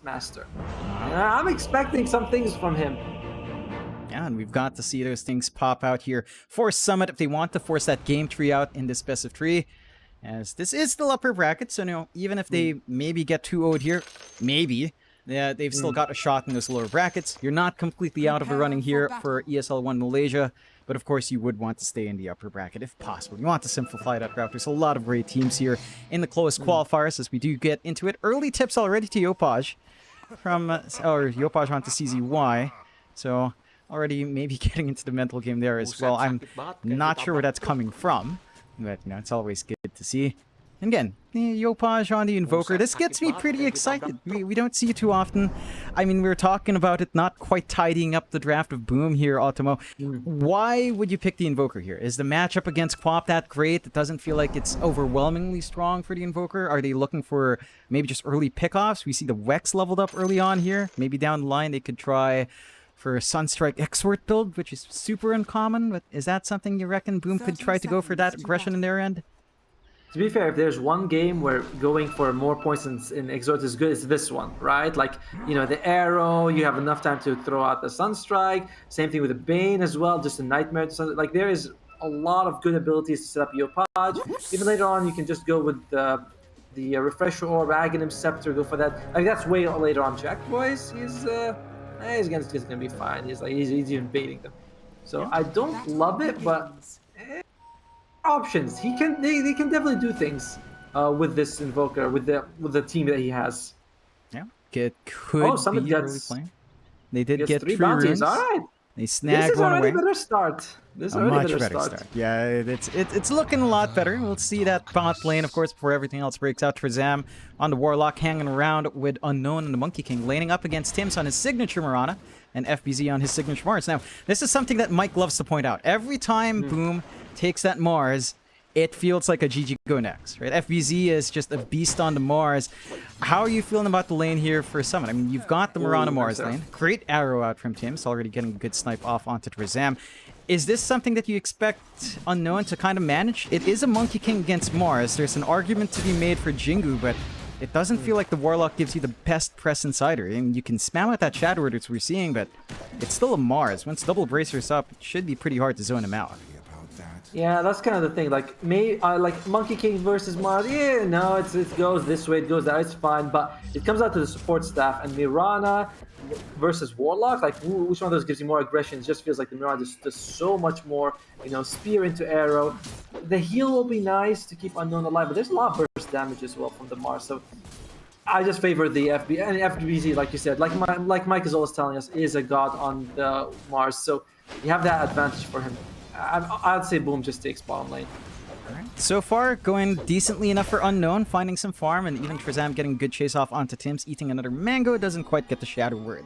Master. And I'm expecting some things from him. Yeah, and we've got to see those things pop out here for Summit if they want to force that game tree out in this best of 3. As this is still upper bracket, so even if they maybe get 2-0'd here, maybe, yeah, they've still got a shot in those lower brackets. You're not completely out of the running here for ESL One Malaysia, but of course you would want to stay in the upper bracket if possible. You want to simplify that route. There's a lot of great teams here in the closed qualifiers as we do get into it. Early tips already to Yopaj from, or Yopaj onto CZY, so already maybe getting into the mental game there as well. I'm not sure where that's coming from, but it's always good to see. And again, Yopaj on the Invoker. This gets me pretty excited. We don't see it too often. I mean, we were talking about it not quite tidying up the draft of Boom here, Automo. Why would you pick the Invoker here? Is the matchup against Quap that great? It doesn't feel like it's overwhelmingly strong for the Invoker. Are they looking for maybe just early pickoffs? We see the Wex leveled up early on here. Maybe down the line they could try for a Sunstrike Exort build, which is super uncommon. But is that something you reckon Boom could try to go for that aggression in their end? To be fair, if there's one game where going for more points in Exort is good, it's this one, right? Like, the arrow, you have enough time to throw out the Sunstrike. Same thing with the Bane as well, just a Nightmare. Like, there is a lot of good abilities to set up Yopaj. Even later on, you can just go with the Refresher Orb, Aghanim Scepter, go for that. Like, that's way later on. Jack Boys, he's gonna be fine. He's even baiting them. So I don't love it, but options. They can definitely do things with this Invoker, with the team that he has. Yeah, it could Summit be early playing. They did get 3 bounties. runes. All right. They snagged one away. This is already a better start. This is a already much better start. Yeah, it's looking a lot better. We'll see that bot lane, of course, before everything else breaks out. Trezam on the Warlock, hanging around with Unknown and the Monkey King, laning up against Tims on his signature Mirana, and FBZ on his signature Mars. Now, this is something that Mike loves to point out. Every time Boom takes that Mars, it feels like a GG go next, right? FBZ is just a beast on the Mars. How are you feeling about the lane here for Summit? I mean, you've got the Mirana Mars lane. Great arrow out from Tims, already getting a good snipe off onto Trezam. Is this something that you expect Unknown to kind of manage? It is a Monkey King against Mars. There's an argument to be made for Jingu, but it doesn't feel like the Warlock gives you the best press insider. I mean, you can spam out that Shadow Word, which we're seeing, but it's still a Mars. Once double bracers up, it should be pretty hard to zone him out. Yeah, that's kind of the thing. Like, like Monkey King versus Mars. Yeah, no, it goes this way, it goes that. It's fine, but it comes out to the support staff. And Mirana versus Warlock, like, which one of those gives you more aggression? It just feels like the Mirana just does so much more. Spear into arrow. The heal will be nice to keep Unknown alive, but there's a lot of burst damage as well from the Mars. So I just favor the FB and FBZ, like you said, like Mike is always telling us, is a god on the Mars. So you have that advantage for him. I'd say Boom just takes bottom lane. So far, going decently enough for Unknown, finding some farm, and even Trezam getting a good chase off onto Tims, eating another mango, doesn't quite get the Shadow Word.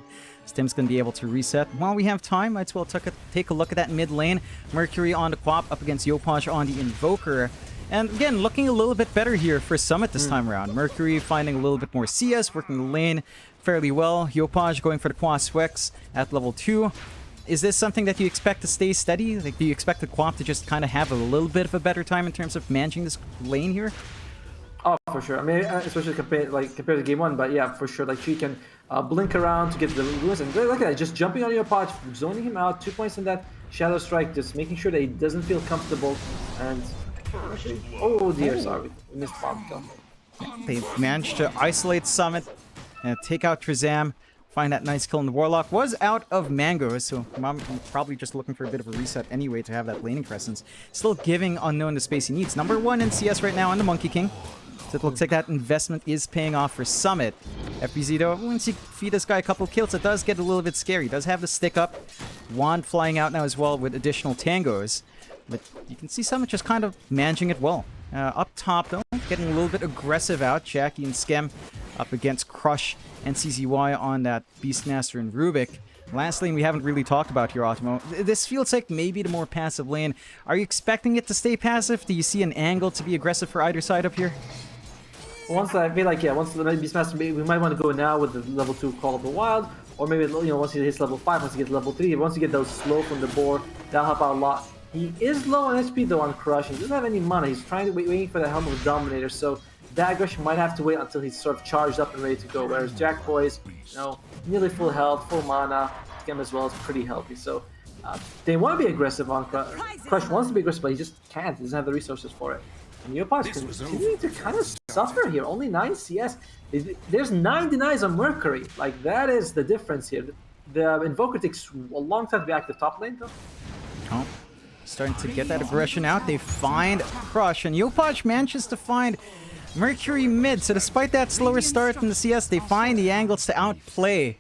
Tim's going to be able to reset. While we have time, might as well take a look at that mid lane. Mercury on the Quap up against Yopaj on the Invoker. And again, looking a little bit better here for Summit this time around. Mercury finding a little bit more CS, working the lane fairly well. Yopaj going for the Quas Wex at level 2. Is this something that you expect to stay steady? Like, do you expect the Quap to just kind of have a little bit of a better time in terms of managing this lane here? Oh, for sure. I mean, especially compared to game 1, but yeah, for sure. Like, she can blink around to get the ruins, and look at that, just jumping on your pod, zoning him out, 2 points in that Shadow Strike, just making sure that he doesn't feel comfortable. And oh dear, sorry, we missed bomb kill. They managed to isolate Summit and take out Trezam. Find that nice kill in the Warlock. Was out of mangoes, so I'm probably just looking for a bit of a reset anyway to have that laning presence. Still giving Unknown the space he needs. Number 1 in CS right now on the Monkey King. So it looks like that investment is paying off for Summit. FBZ though, once you feed this guy a couple kills, it does get a little bit scary. He does have the stick up. Wand flying out now as well with additional tangos. But you can see Summit just kind of managing it well. Up top though, getting a little bit aggressive out. Jackie and Skem up against Crush and CZY on that Beastmaster and Rubik. Last lane we haven't really talked about here, Otimo. This feels like maybe the more passive lane. Are you expecting it to stay passive? Do you see an angle to be aggressive for either side up here? Once I feel like, yeah, once the Beastmaster, we might want to go now with the level 2 Call of the Wild, or maybe, once he hits level 5, once he gets level 3, once you get those slow from the board, that'll help out a lot. He is low on HP though on Crush. He doesn't have any mana. He's trying to waiting for the Helm of the Dominator. So that aggression might have to wait until he's sort of charged up and ready to go. Whereas Jack Boy's, you know, nearly full health, full mana, Scam as well is pretty healthy. So they want to be aggressive on Crush. Crush wants to be aggressive, but he just can't. He doesn't have the resources for it. And Neopage continuing to kind of suffer here. Only 9 CS. There's 9 denies on Mercury. Like, that is the difference here. The Invoker takes a long time to be active top lane, though. Oh, starting to get that aggression out. They find Crush, and Yopaj manages to find Mercury mid. So despite that slower start in the CS, they find the angles to outplay.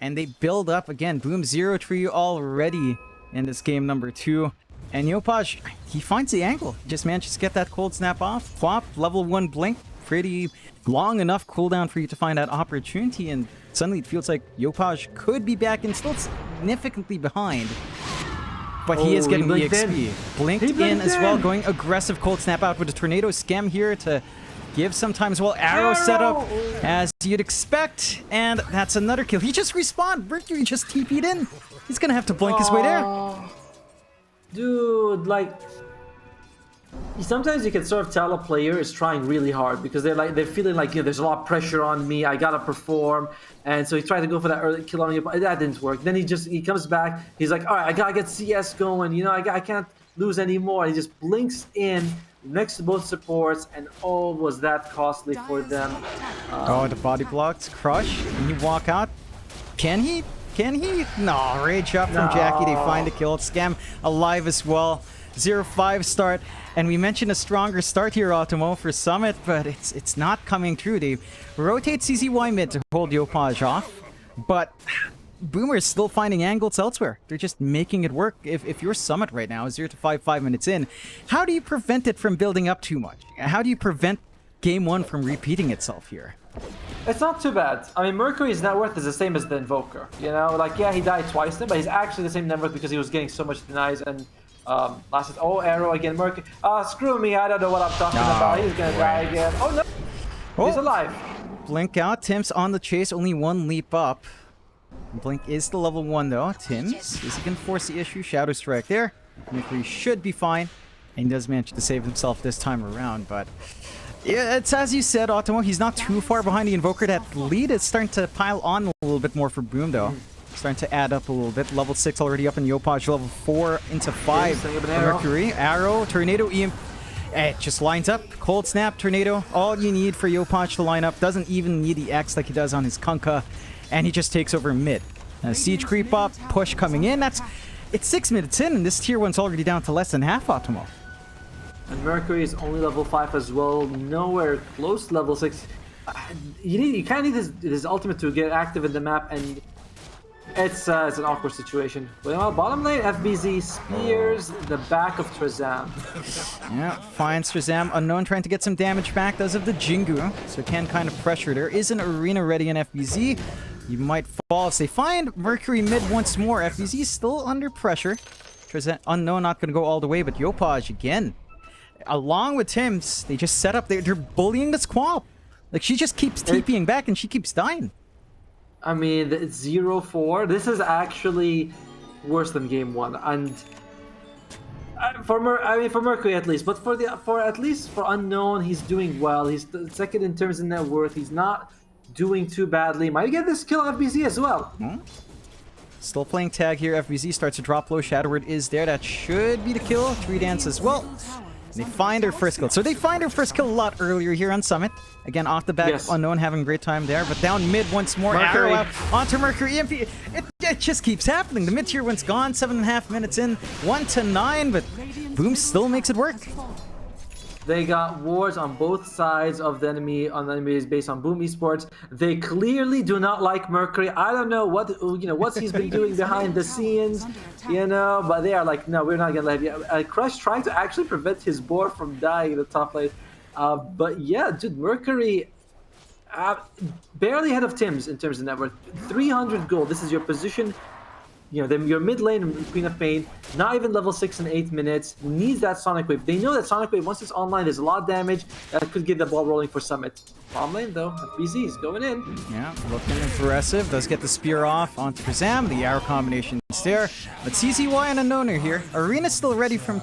And they build up again. Boom 0-3 already in this game number 2. And Yopaj, he finds the angle. Just manages to get that cold snap off. Plop, level 1 blink. Pretty long enough cooldown for you to find that opportunity. And suddenly it feels like Yopaj could be back and still significantly behind. But he is getting the XP. Blinked in as well, going aggressive cold snap out with a tornado scam here to give sometimes well arrow setup as you'd expect. And that's another kill. He just respawned. Mercury just TP'd in. He's gonna have to blink his way there. Dude, like, sometimes you can sort of tell a player is trying really hard because they're feeling like, you know, there's a lot of pressure on me, I gotta perform, and so he tried to go for that early kill on you, but that didn't work. Then he comes back, he's like, all right, I gotta get CS going, you know, I can't lose anymore. He just blinks in next to both supports, and oh, was that costly for them. Oh, the body blocks. Crush. Can he walk out? Can he? Can he? No, rage up from Jackie. They find a kill. Scam alive as well. 0-5 start. And we mentioned a stronger start here, Automo, for Summit, but it's not coming through. They rotate CZY mid to hold Yopaj off, but Boomer is still finding angles elsewhere. They're just making it work. If you're Summit right now, 0-5, 5 minutes in, how do you prevent it from building up too much? How do you prevent Game 1 from repeating itself here? It's not too bad. I mean, Mercury's net worth is the same as the Invoker. You know, like, yeah, he died twice then, but he's actually the same net worth because he was getting so much denies and last arrow again, Mercury. Screw me, I don't know what I'm talking about. He's gonna die again. Oh no! He's alive. Blink out. Tim's on the chase, only 1 leap up. Blink is the level 1 though. Tim's, is he gonna force the issue? Shadow Strike there. Mercury should be fine. And he does manage to save himself this time around, but yeah, it's as you said, Automo, he's not too far behind the Invoker. That lead is starting to pile on a little bit more for Boom though. Starting to add up a little bit. Level 6 already up in Yopaj. Level 4 into 5. Mercury, arrow, tornado, EMP. It just lines up. Cold snap, tornado. All you need for Yopaj to line up. Doesn't even need the X like he does on his Kunkka. And he just takes over mid. Siege creep up, push coming in. It's 6 minutes in, and this tier 1's already down to less than half, Automo. And Mercury is only level 5 as well. Nowhere close to level 6. You kind of need his ultimate to get active in the map, and it's an awkward situation. Well, bottom lane, FBZ spears the back of Trezam. Yeah, finds Trezam. Unknown trying to get some damage back. Does have the Jingu, so can kind of pressure. There is an arena ready in FBZ. You might fall as they find Mercury mid once more. FBZ still under pressure. Trezam, Unknown not going to go all the way, but Yopaj again. Along with Tim's, they just set up. They're bullying the Squall. Like, she just keeps TPing back and she keeps dying. I mean, it's 0-4. This is actually worse than game 1, and for Mercury at least, but for at least for Unknown, he's doing well. He's second in terms of net worth. He's not doing too badly. Might get this kill FBZ as well. Still playing tag here. FBZ starts to drop low. Shadowword is there. That should be the kill. 3 dance as well. They find their first kill. So they find their first kill a lot earlier here on Summit. Again, off the back, Unknown having a great time there. But down mid once more. Mercury. Arrow out onto Mercury. EMP. It just keeps happening. The mid tier one's gone. 7.5 minutes in. 1-9. But Boom still makes it work. They got wards on both sides of the enemy, on the enemy's base on Boom Esports. They clearly do not like Mercury. I don't know what he's been doing behind the scenes, but they are like, no, we're not gonna let you. Crush trying to actually prevent his board from dying in the top lane. But yeah, dude, Mercury barely ahead of Tim's in terms of net worth. 300 gold. This is your position. Your mid lane, Queen of Pain, not even level 6 in 8 minutes, needs that Sonic Wave. They know that Sonic Wave, once it's online, there's a lot of damage that could get the ball rolling for Summit. Bottom lane, though, FBZ is going in. Yeah, looking aggressive. Does get the spear off onto Kazam. The arrow combination is there. But CZY and Unknown are here. Arena's still ready from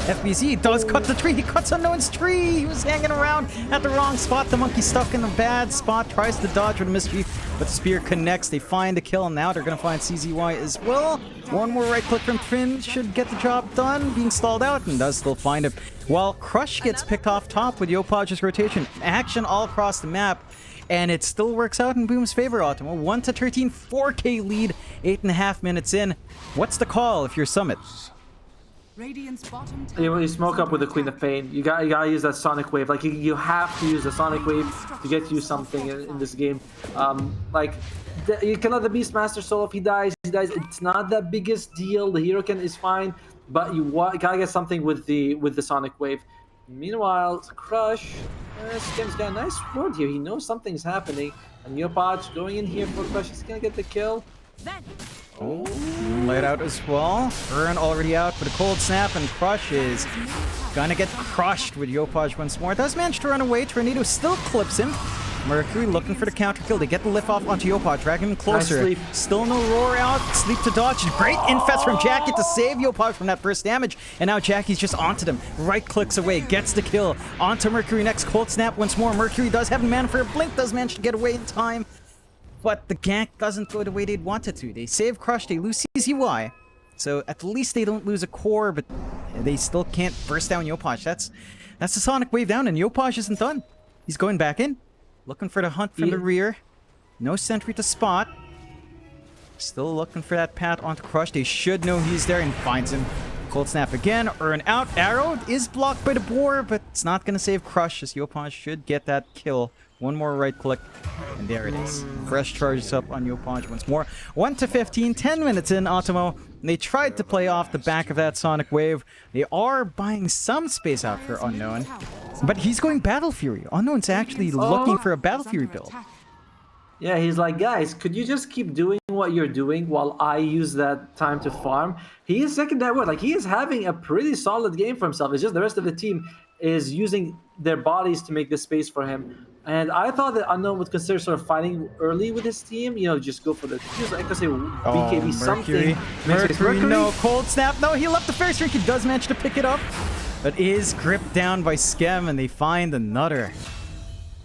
FBZ does cut the tree. He cuts Unknown's tree. He was hanging around at the wrong spot. The monkey stuck in a bad spot. Tries to dodge with a mischief, but the spear connects. They find the kill, and now they're going to find CZY as well. One more right click from Trin should get the job done. Being stalled out, and does still find him. While Crush gets picked off top with Yopaj's rotation. Action all across the map. And it still works out in Boom's favor, Ultimo. 1-13, 4K lead, 8.5 minutes in. What's the call if you're Summit? You smoke up with the Queen of Pain. You gotta use that Sonic Wave. Like you have to use the Sonic Wave to get you something in this game. You can let the Beastmaster solo. If he dies, he dies. It's not the biggest deal. The hero is fine, but you gotta get something with the Sonic Wave. Meanwhile, Crush, Skim's got a nice ward here. He knows something's happening. And Yopaj going in here for Crush. He's gonna get the kill. Oh, Moonlight out as well. Ern already out for the cold snap, and Crush is gonna get crushed with Yopaj once more. Does manage to run away. Tornado still clips him. Mercury looking for the counter kill. They get the lift off onto Yopaj, dragging him closer. Nice still no roar out. Sleep to dodge. Great infest from Jackie to save Yopaj from that first damage. And now Jackie's just onto them. Right clicks away, gets the kill. Onto Mercury next. Cold snap once more. Mercury does have a man for a blink. Does manage to get away in time. But the gank doesn't go the way they'd want it to. They save Crush. They lose CZY. So at least they don't lose a core, but they still can't burst down Yopaj. That's the Sonic Wave down, and Yopaj isn't done. He's going back in. Looking for the hunt from the rear. No sentry to spot. Still looking for that pat onto Crush. They should know he's there, and finds him. Cold snap again. Earn out. Arrow is blocked by the boar, but it's not going to save Crush, as Yopaj should get that kill. One more right click, and there it is. Fresh charges up on Yopaj once more. 1-15, 10 minutes in, Ultimo. They tried to play off the back of that Sonic Wave. They are buying some space out for Unknown, but he's going Battle Fury. Unknown's actually looking for a Battle Fury build. Yeah, he's like, guys, could you just keep doing what you're doing while I use that time to farm? He is second that word. Like, he is having a pretty solid game for himself. It's just the rest of the team is using their bodies to make the space for him. And I thought that Unknown would consider sort of fighting early with his team. You know, just go for the... I could say BKB something. Mercury, no. Cold snap. No, he left the first drink. He does manage to pick it up, but is gripped down by Skem, and they find another.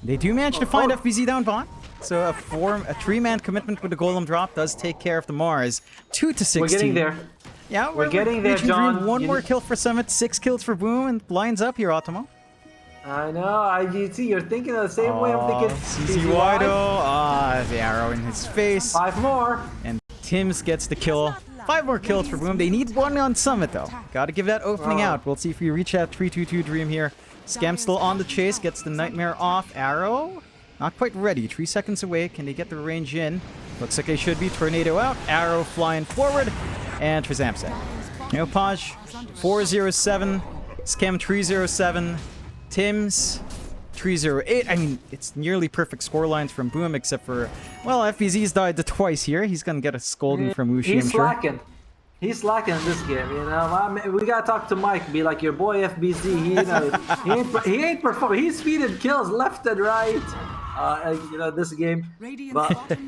They do manage to find FBZ down bot. So a 3-man commitment with the Golem drop does take care of the Mars. 2-16. We're getting there. Yeah, we're getting there, John. One more kill for Summit, 6 kills for Boom, and lines up here, Ultimo. I know, you're thinking the same way I'm thinking. CZY though, the arrow in his face. 5 more. And Tims gets the kill. 5 more kills for Boom. They need one on Summit though. Gotta give that opening out. We'll see if we reach that 3-2-2 dream here. Scam still on the chase, gets the Nightmare off. Arrow, not quite ready. 3 seconds away. Can they get the range in? Looks like they should be. Tornado out. Arrow flying forward. And Trizam set. Yopaj 407. Scam 307. Tims 308. I mean, it's nearly perfect score lines from Boom, except for, well, FBZ's died twice here. He's gonna get a scolding from Wuxi. He's slacking. He's slacking in this game, you know. We gotta talk to Mike. Be like, your boy FBZ. He ain't performing. He's feeding kills left and right. This game. But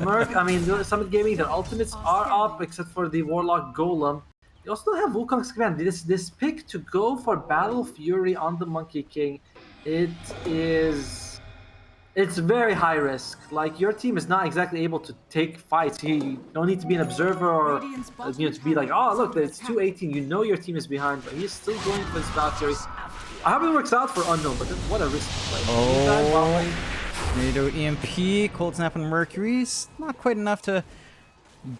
Merc, I mean, Summit Gaming, their ultimates are up, except for the Warlock Golem. You also have Wukong's command. This pick to go for Battle Fury on the Monkey King, it's very high risk. Like, your team is not exactly able to take fights. You don't need to be an observer or to be like, oh look, it's 218. You know your team is behind, but he's still going for this Battle Fury. I hope it works out for Unknown, but what a risk to play. Oh, Tornado EMP, Cold Snap on Mercury's not quite enough to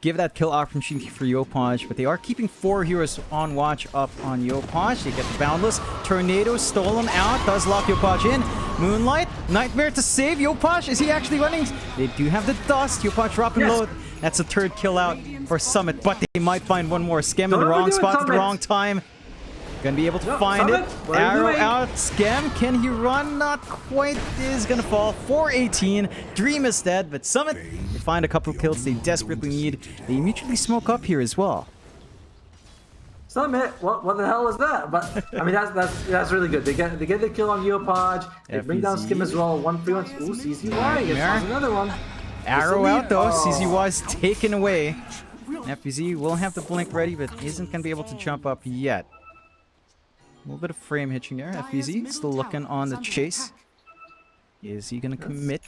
give that kill opportunity for Yopaj, but they are keeping 4 heroes on watch up on Yopaj. They get the Boundless. Tornado stolen out, does lock Yopaj in. Moonlight, Nightmare to save Yopaj. Is he actually running? They do have the dust. Yopaj dropping low. That's a 3rd kill out for Summit, but they might find one more. Scam in the wrong spot at the wrong time. Gonna be able to find it. Arrow out. Scam, can he run? Not quite. Is gonna fall. 418. Dream is dead, but Summit, they find a couple of kills they desperately need. They mutually smoke up here as well. Summit, what the hell is that? But I mean, that's really good. They get the kill on Yopaj. They bring down Skim as well. 1-3-1. Ooh, CZY gets another one. Arrow out though. CZY's taken away. FBZ will have the blink ready, but isn't gonna be able to jump up yet. little bit of frame hitching there. FBZ still looking on the chase. Is he going to commit?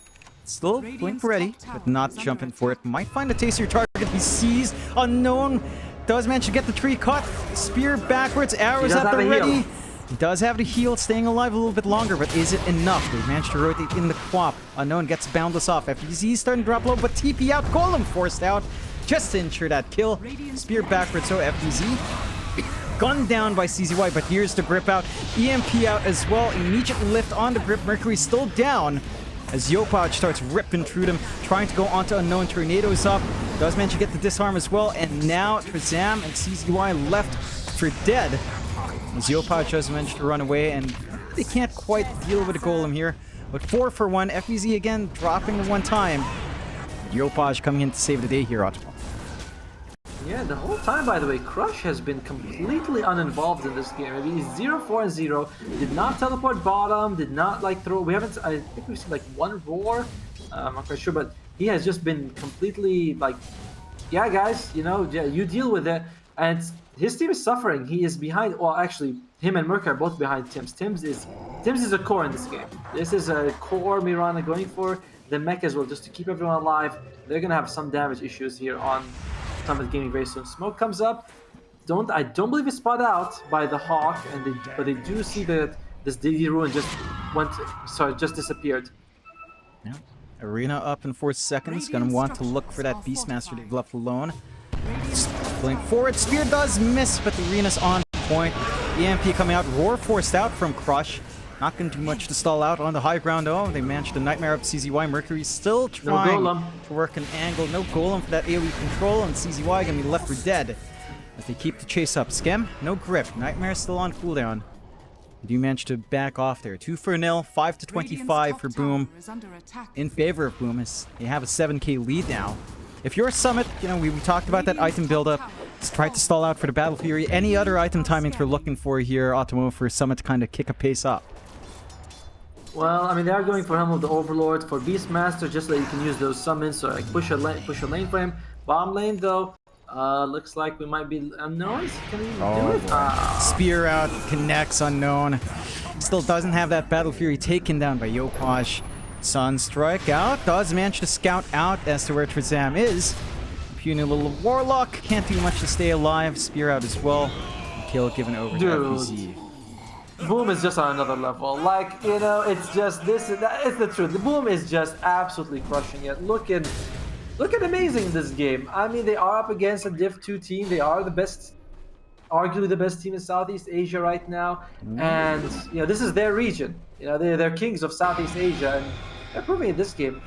Still blink ready, but not jumping for it. Might find a tastier target. He sees Unknown. Does manage to get the tree cut. Spear backwards. Arrows at the ready. He does have the heal, staying alive a little bit longer, but is it enough? They managed to rotate in the quap. Unknown gets boundless off. FBZ starting to drop low, but TP out. Golem forced out just to ensure that kill. Spear backwards, so FBZ gunned down by CZY, but here's the grip out. EMP out as well. Immediate lift on the grip. Mercury still down as Yopaj starts ripping through them, trying to go onto Unknown. Tornadoes up. Does manage to get the disarm as well, and now Trazam and CZY left for dead. As Yopaj does manage to run away, and they can't quite deal with the Golem here. But 4 for 1. FBZ again dropping the one time. Yopaj coming in to save the day here, Otto. Yeah, the whole time, by the way, Crush has been completely uninvolved in this game. I mean, he's 0-4-0. Did not teleport bottom. Did not like throw. We haven't. I think we've seen like one roar. I'm not quite sure, but he has just been completely like, yeah, guys, you know, yeah, you deal with it. And his team is suffering. He is behind. Well, actually, him and Merc are both behind Tims. Tims is a core in this game. This is a core Mirana going for the mech as well, just to keep everyone alive. They're gonna have some damage issues here on Summit Gaming very soon. Smoke comes up. I don't believe it's spot out by the Hawk, but they do see that this DD ruin just disappeared. Yeah. Arena up in 4 seconds. Gonna want to look for that Beastmaster they've left alone. Blink forward. Spear does miss, but the Arena's on point. EMP coming out. Roar forced out from Crush. Not going to do much to stall out on the high ground, though. They managed to Nightmare up CZY. Mercury still trying to work an angle. No Golem for that AoE control, and CZY going to be left for dead as they keep the chase up. Skem, no grip. Nightmare still on cooldown. They do manage to back off there. 2-0, 5-25 for Boom. In favor of Boom, as they have a 7k lead now. If you're Summit, you know, we talked about that item buildup. Let's try to stall out for the Battle Fury. Any other item timings we're looking for here, Ottomo, for Summit to kind of kick a pace up? Well, I mean, they are going for Helm of the Overlord, for Beastmaster, just so you can use those summons, so like push a lane for him. Bomb lane, though, looks like we might be Unknown. Can he do it? Spear out, connects Unknown. Still doesn't have that Battle Fury taken down by Yopaj. Sunstrike out, does manage to scout out as to where Trazam is. Puny little Warlock, can't do much to stay alive. Spear out as well. Kill given over to FBZ. Boom is just on another level. Like, you know, it's just it's the truth. The Boom is just absolutely crushing it. Look at amazing this game. I mean, they are up against a Div 2 team. They are the best, arguably the best team in Southeast Asia right now. And you know, this is their region. You know, they're kings of Southeast Asia, and they're proving in this game.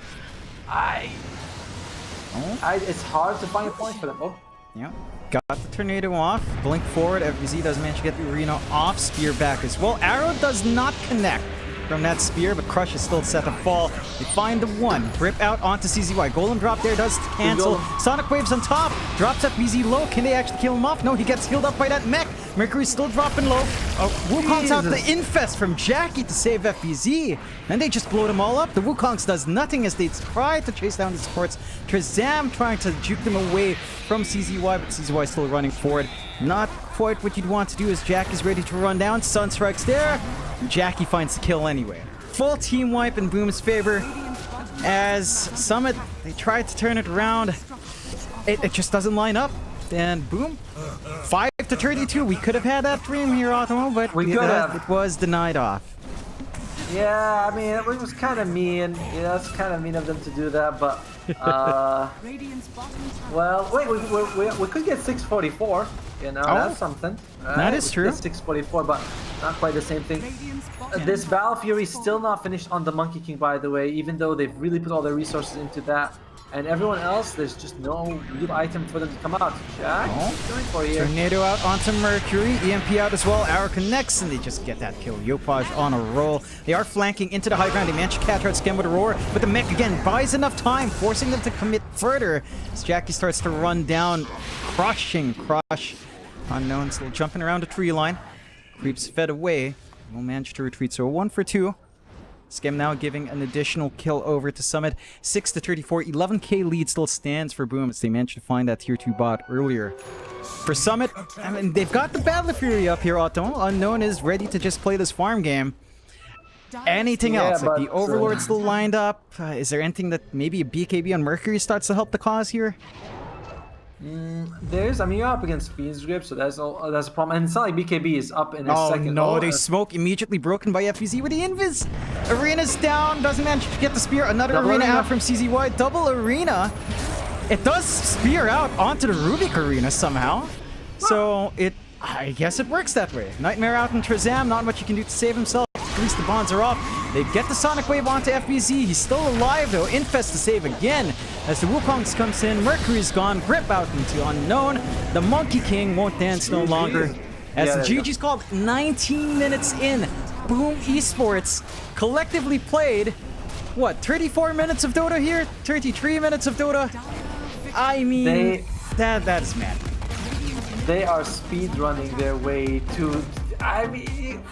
It's hard to find a point for them. Oh. Yeah. Got the tornado off. Blink forward. FBZ does manage to get the Arena off. Spear back as well. Arrow does not connect from that spear, but Crush is still set to fall. They find the one. Rip out onto CZY. Golem drop there does cancel. Sonic Waves on top. Drops FBZ low. Can they actually kill him off? No, he gets healed up by that mech. Mercury's still dropping low. Wukong's out the infest from Jackie to save FBZ. And they just blow them all up. The Wukongs does nothing as they try to chase down the supports. Trazam trying to juke them away from CZY, but CZY still running forward. Not quite what you'd want to do as Jackie's ready to run down. Sunstrike's there. Jackie finds the kill anyway. Full team wipe in Boom's favor. As Summit, they tried to turn it around. It just doesn't line up. And Boom, 5-32. We could have had that dream here, Otto, but it was denied off. Yeah, I mean, it was kind of mean. Yeah, it's kind of mean of them to do that, but well, wait, we could get 644. You know, that's something. Right? That is true. 644, but not quite the same thing. This Battle Fury is still not finished on the Monkey King, by the way, even though they've really put all their resources into that. And everyone else, there's just no good item for them to come out. Jack, going for you. Tornado out onto Mercury. EMP out as well. Arrow connects, and they just get that kill. Yopaj on a roll. They are flanking into the high ground. They manage to catch out Skem with a roar, but the mech again buys enough time, forcing them to commit further as Jackie starts to run down, crushing Crush. Unknown still jumping around the tree line. Creeps fed away. Will manage to retreat, so 1 for 2. Skim now giving an additional kill over to Summit. 6-34, 11k lead still stands for Boom as they managed to find that tier 2 bot earlier. For Summit, I mean, they've got the Battle Fury up here, Otto. Unknown is ready to just play this farm game. Anything else? Like the Overlord still lined up? Is there anything that maybe a BKB on Mercury starts to help the cause here? I mean, you're up against Fiend's Grip, so that's a problem. And it's not like BKB is up in his second. Oh no, they smoke immediately broken by FBZ with the Invis. Arena's down, doesn't manage to get the spear. Another arena out from CZY. Double arena. It does spear out onto the Rubik arena somehow. So I guess it works that way. Nightmare out in Trezam, not much you can do to save himself. At least the bonds are off. They get the Sonic Wave onto FBZ. He's still alive though. Infest to save again. As the Wukongs comes in, Mercury's gone. Grip out into Unknown. The Monkey King won't dance no longer. As the GG's called 19 minutes in. Boom Esports collectively played, what, 34 minutes of Dota here? 33 minutes of Dota? I mean, that is mad. They are speedrunning their way to. I mean,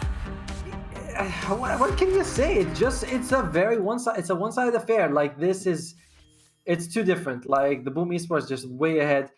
what can you say? It's a very one-sided affair. Like it's too different. Like the Boom Esports just way ahead.